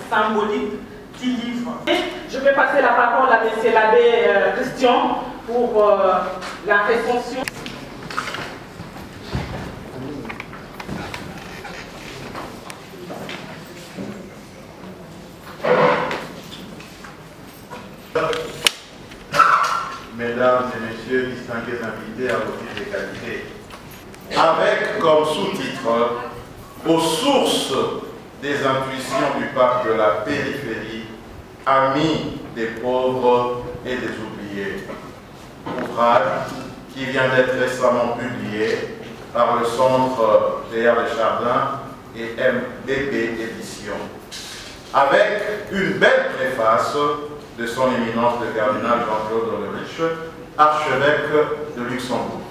symbolique du livre. Et je vais passer la parole à M. l'abbé Christian pour la récension. Mesdames et messieurs, distingués invités à vos titres et qualités, avec comme sous-titre aux sources des intuitions du pape de la périphérie, amis des pauvres et des oubliés. Ouvrage qui vient d'être récemment publié par le Centre Théâtre des Chardins et MBB Éditions, avec une belle préface de son éminence le cardinal Jean-Claude Ulrich, archevêque de Luxembourg.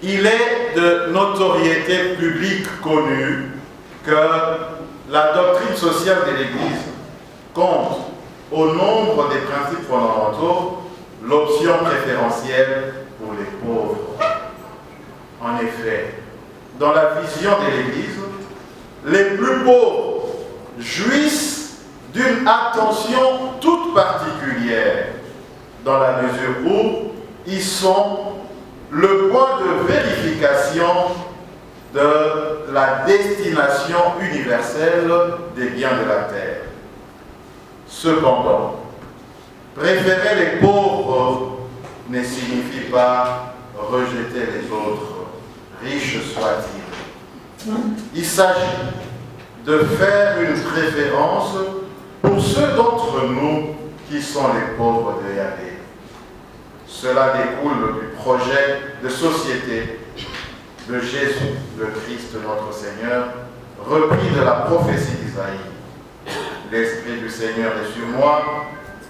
Il est de notoriété publique connue que la doctrine sociale de l'Église compte au nombre des principes fondamentaux l'option préférentielle pour les pauvres. En effet, dans la vision de l'Église, les plus pauvres jouissent d'une attention toute particulière, dans la mesure où ils sont le point de vérification de la destination universelle des biens de la terre. Cependant, préférer les pauvres ne signifie pas rejeter les autres, riches soient-ils. Il s'agit de faire une préférence pour ceux d'entre nous qui sont les pauvres de Yahvé. Cela découle du projet de société de Jésus, le Christ notre Seigneur, repris de la prophétie d'Isaïe. L'Esprit du Seigneur est sur moi,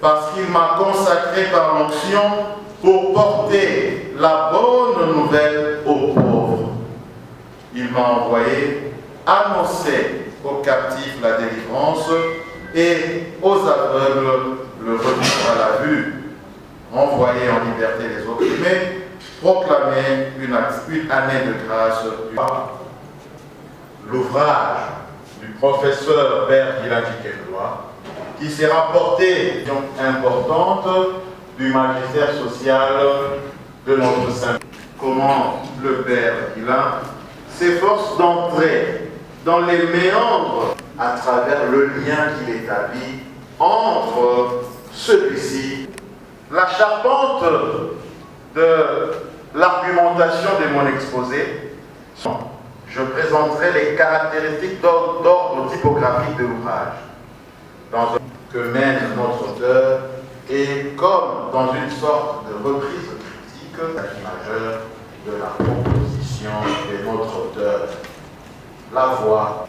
parce qu'il m'a consacré par l'onction pour porter la bonne nouvelle aux pauvres. Il m'a envoyé annoncer aux captifs la délivrance et aux aveugles le retour à la vue, renvoyer en liberté les opprimés, proclamer une année de grâce du pape. L'ouvrage du professeur Père Guillain-Quénois, qui s'est rapporté importante du magistère social de notre Saint. Comment le Père Guillain s'efforce d'entrer dans les méandres à travers le lien qu'il établit entre celui-ci, la charpente de l'argumentation de mon exposé. Je présenterai les caractéristiques d'ordre typographique de l'ouvrage que mène notre auteur et comme dans une sorte de reprise critique majeure de la composition de notre auteur. La voix.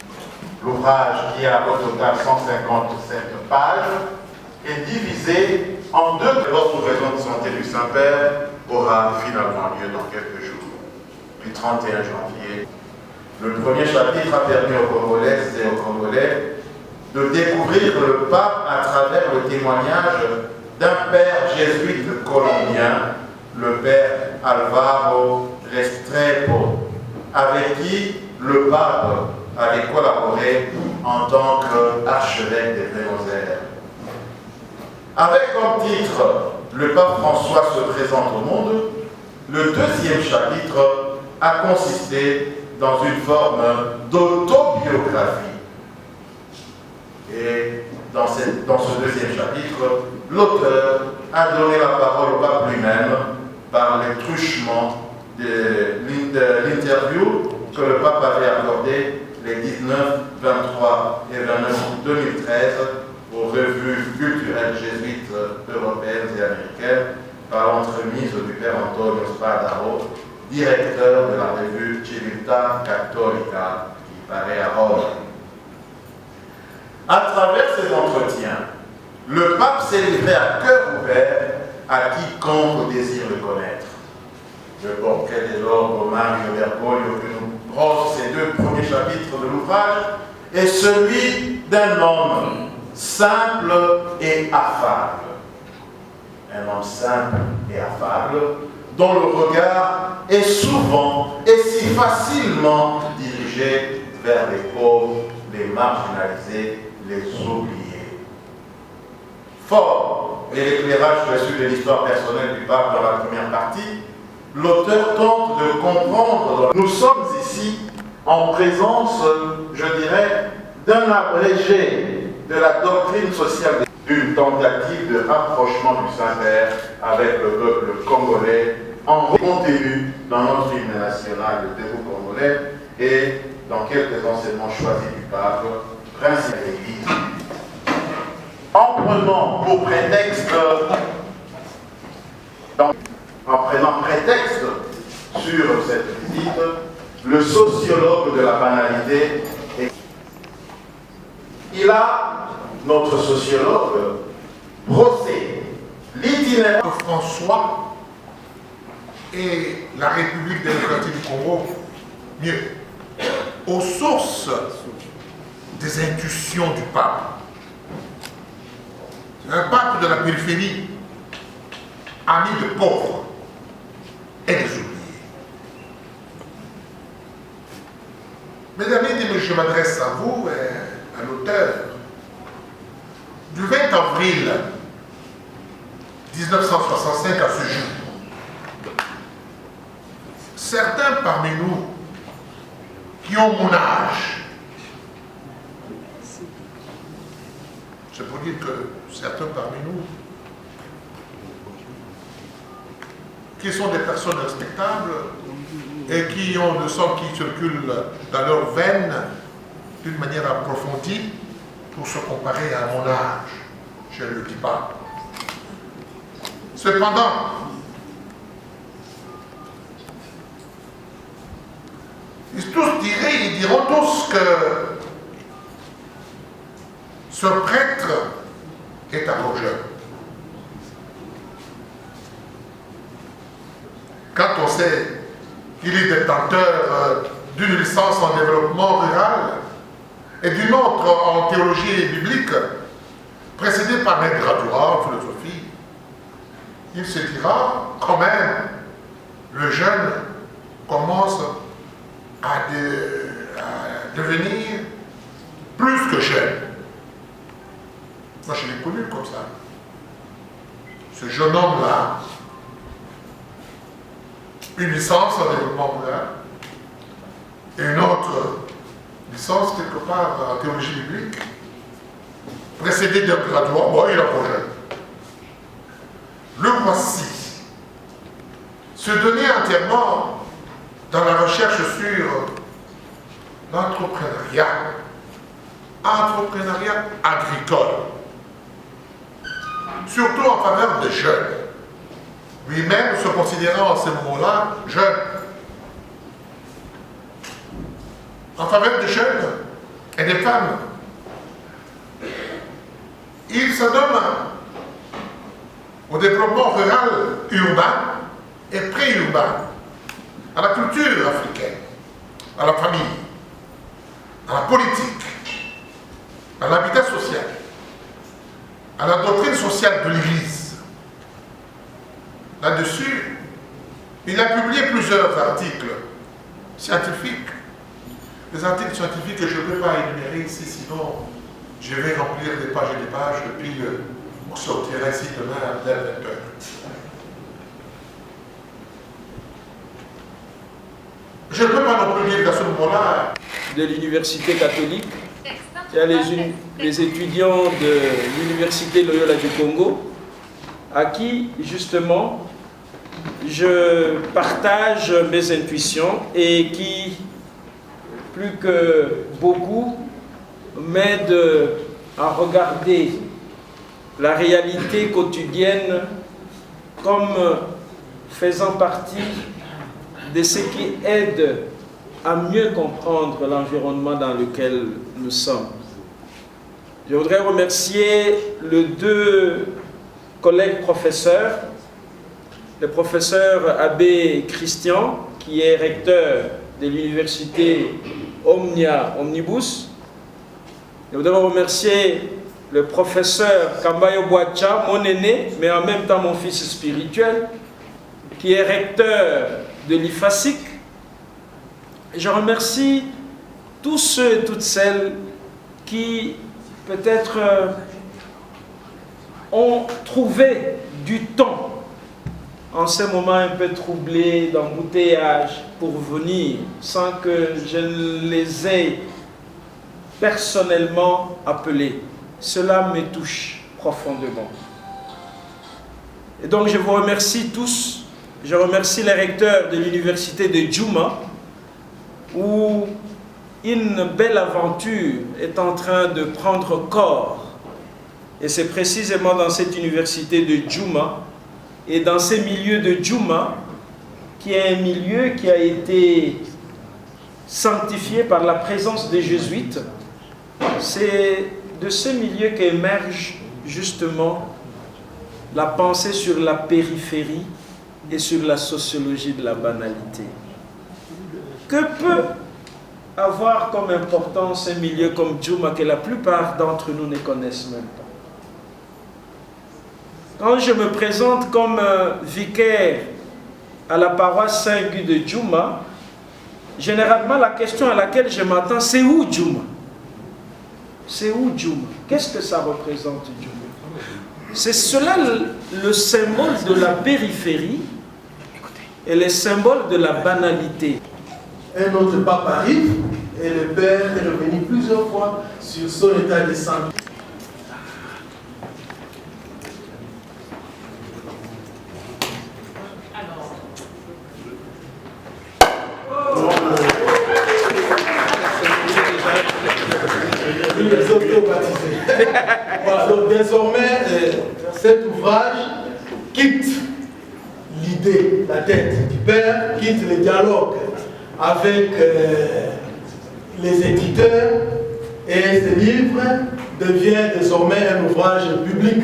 L'ouvrage, qui a au total 157 pages, est divisé en deux. Votre raison de santé du Saint-Père aura finalement lieu dans quelques jours, du 31 janvier. Le premier chapitre a permis aux Congolaises et aux Congolais de découvrir le pape à travers le témoignage d'un père jésuite colombien, le père Alvaro Restrepo, avec qui le pape avait collaboré en tant qu'archevêque des Buenos-Aires. Avec comme titre « Le pape François se présente au monde », le deuxième chapitre a consisté dans une forme d'autobiographie. Et dans ce deuxième chapitre, l'auteur a donné la parole au pape lui-même par les truchements de l'interview que le pape avait accordé les 19, 23 et 29 août 2013 aux revues culturelles jésuites européennes et américaines par l'entremise du père Antonio Spadaro, directeur de la revue Civiltà Cattolica, qui paraît à Rome. À travers ces entretiens, le pape s'est livré à cœur ouvert à quiconque désire le connaître. Le portrait dès lors Mario Bergoglio que nous brosse ces deux premiers chapitres de l'ouvrage est celui d'un homme simple et affable. Un homme simple et affable dont le regard est souvent et si facilement dirigé vers les pauvres, les marginalisés, les oubliés. Fort et l'éclairage reçu de l'histoire personnelle du pape dans la première partie, l'auteur tente de comprendre. Nous sommes ici en présence, je dirais, d'un abrégé de la doctrine sociale, d'une tentative de rapprochement du Saint-Père avec le peuple congolais, en contenu dans notre hymne national, le Debout congolais, et dans quelques enseignements choisis du pape, principe de l'Église. En prenant pour prétexte, sur cette visite, le sociologue de la banalité, il a, notre sociologue, brossé l'itinéraire de François et la République démocratique du Congo, mieux, aux sources des intuitions du pape. C'est un pape de la périphérie, ami de pauvres et des oubliés. Mesdames et messieurs, je m'adresse à vous et à l'auteur. Du 20 avril 1965 à ce jour, certains parmi nous qui ont mon âge, c'est pour dire que certains parmi nous qui sont des personnes respectables et qui ont le sang qui circule dans leurs veines d'une manière approfondie pour se comparer à mon âge. Je ne le dis pas. Cependant, ils diront tous que ce prêtre est encore jeune. Quand on sait qu'il est détenteur d'une licence en développement rural et d'une autre en théologie biblique, précédée par un graduat en philosophie, il se dira quand même, le jeune commence à devenir plus que jeune. Moi, je l'ai connu comme ça. Ce jeune homme-là, une licence en développement rural et une autre licence quelque part en théologie biblique, précédé d'un graduat, bon, il est encore jeune. Le voici se donner entièrement dans la recherche sur l'entrepreneuriat, agricole, surtout en faveur des jeunes. Lui-même se considérant à ce moment-là jeune. En faveur des jeunes et des femmes. Il se donne au développement rural, urbain et pré-urbain, à la culture africaine, à la famille, à la politique, à l'habitat social, à la doctrine sociale de l'Église. Là-dessus, il a publié plusieurs articles scientifiques. Les articles scientifiques que je ne peux pas énumérer ici, sinon je vais remplir des pages et des pages, et puis on sortira ici demain dès 20h. Je ne peux pas non plus dire qu'à ce moment-là, de l'université catholique, il y a les étudiants de l'université Loyola du Congo, à qui justement je partage mes intuitions et qui, plus que beaucoup, m'aident à regarder la réalité quotidienne comme faisant partie de ce qui aide à mieux comprendre l'environnement dans lequel nous sommes. Je voudrais remercier les deux collègues professeurs, le professeur Abbé Christian, qui est recteur de l'université Omnia Omnibus. Je voudrais remercier le professeur Kambayo Boacha, mon aîné, mais en même temps mon fils spirituel, qui est recteur de l'IFASIC. Je remercie tous ceux et toutes celles qui peut-être ont trouvé du temps en ces moments un peu troublés d'embouteillage pour venir sans que je les ai personnellement appelés. Cela me touche profondément. Et donc je vous remercie tous. Je remercie les recteurs de l'université de Djouma où une belle aventure est en train de prendre corps. Et c'est précisément dans cette université de Djouma et dans ces milieux de Djouma, qui est un milieu qui a été sanctifié par la présence des jésuites, c'est de ce milieu qu'émerge justement la pensée sur la périphérie et sur la sociologie de la banalité. Que peut avoir comme importance un milieu comme Djouma que la plupart d'entre nous ne connaissent même pas? Quand je me présente comme vicaire à la paroisse Saint-Guy de Djouma, généralement la question à laquelle je m'attends, c'est où Djouma? C'est où Djouma? Qu'est-ce que ça représente Djouma? C'est cela le symbole de la périphérie et le symbole de la banalité. Un autre pape arrive et le père est revenu plusieurs fois sur son état de santé. Les auto-baptisés. Voilà, donc désormais, cet ouvrage quitte l'idée, la tête du père, quitte le dialogue avec les éditeurs, et ce livre devient désormais un ouvrage public.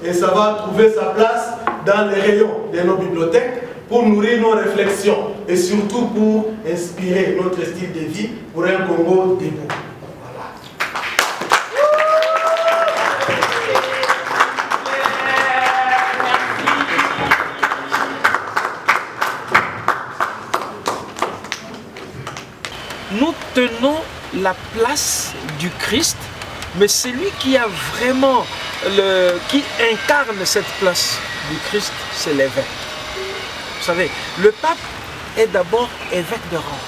Et ça va trouver sa place dans les rayons de nos bibliothèques pour nourrir nos réflexions et surtout pour inspirer notre style de vie pour un Congo debout. Nous tenons la place du Christ, mais celui qui a vraiment, qui incarne cette place du Christ, c'est l'évêque. Vous savez, le pape est d'abord évêque de Rome.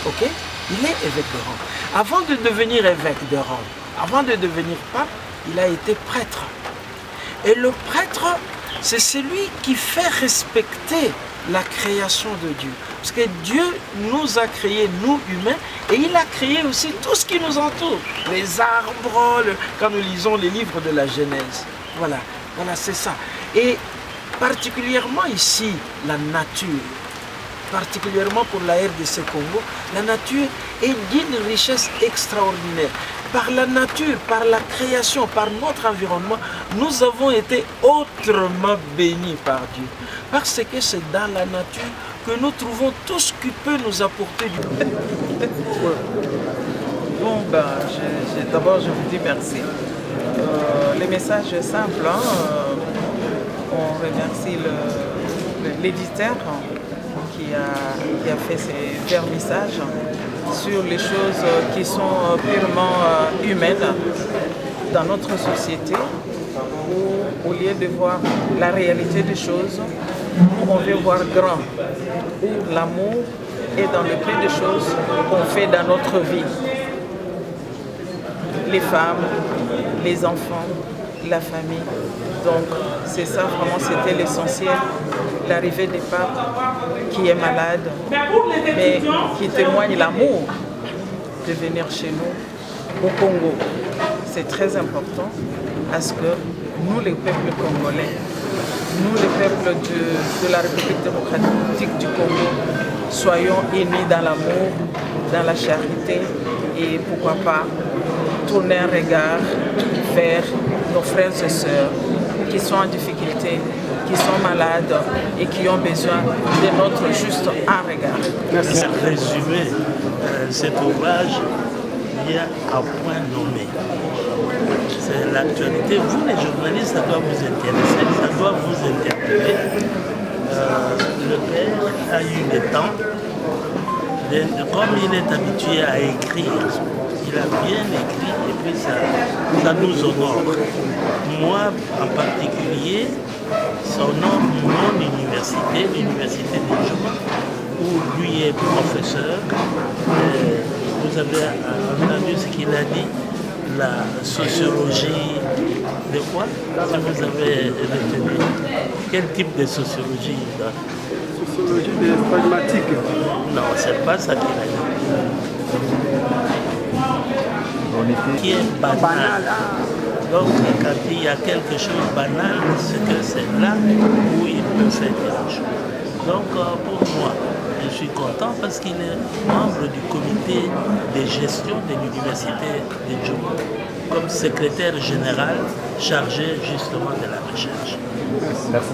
Ok? Il est évêque de Rome. Avant de devenir évêque de Rome, avant de devenir pape, il a été prêtre. Et le prêtre, c'est celui qui fait respecter la création de Dieu. Parce que Dieu nous a créés, nous humains, et il a créé aussi tout ce qui nous entoure. Les arbres, quand nous lisons les livres de la Genèse. Voilà, voilà, c'est ça. Et particulièrement ici, la nature, particulièrement pour la RDC Congo, la nature est d'une richesse extraordinaire. Par la nature, par la création, par notre environnement, nous avons été autrement bénis par Dieu. Parce que c'est dans la nature que nous trouvons tout ce qui peut nous apporter du bien. Bon, d'abord, je vous dis merci. Le message est simple. On remercie l'éditeur qui a fait ces vernissages sur les choses qui sont purement humaines dans notre société, où au lieu de voir la réalité des choses, on veut voir grand. L'amour est dans le peu de choses qu'on fait dans notre vie. Les femmes, les enfants, la famille. Donc c'est ça vraiment, c'était l'essentiel. L'arrivée des papes qui est malade, mais qui témoigne l'amour de venir chez nous au Congo. C'est très important parce que nous, les peuples congolais, nous, les peuples de la République démocratique du Congo, soyons unis dans l'amour, dans la charité et pourquoi pas tourner un regard vers nos frères et sœurs qui sont en difficulté, qui sont malades et qui ont besoin de notre juste un regard. Merci. Résumer cet ouvrage, il y a un point nommé. C'est l'actualité. Vous, les journalistes, ça doit vous intéresser, ça doit vous interpeller. Le père a eu le temps Comme il est habitué à écrire, il a bien écrit et puis ça nous honore. Moi en particulier, ça honore mon université, l'université de Djuma, où lui est professeur. Vous avez entendu ce qu'il a dit, la sociologie de quoi? Si vous avez retenu, quel type de sociologie? Sociologie des pragmatiques. Non, c'est pas ça qu'il a dit. Qui est banal. Donc, quand il y a quelque chose de banal, c'est que c'est là où il peut faire quelque chose. Donc, pour moi, je suis content parce qu'il est membre du comité de gestion de l'université de Djuma, comme secrétaire général chargé justement de la recherche. Merci.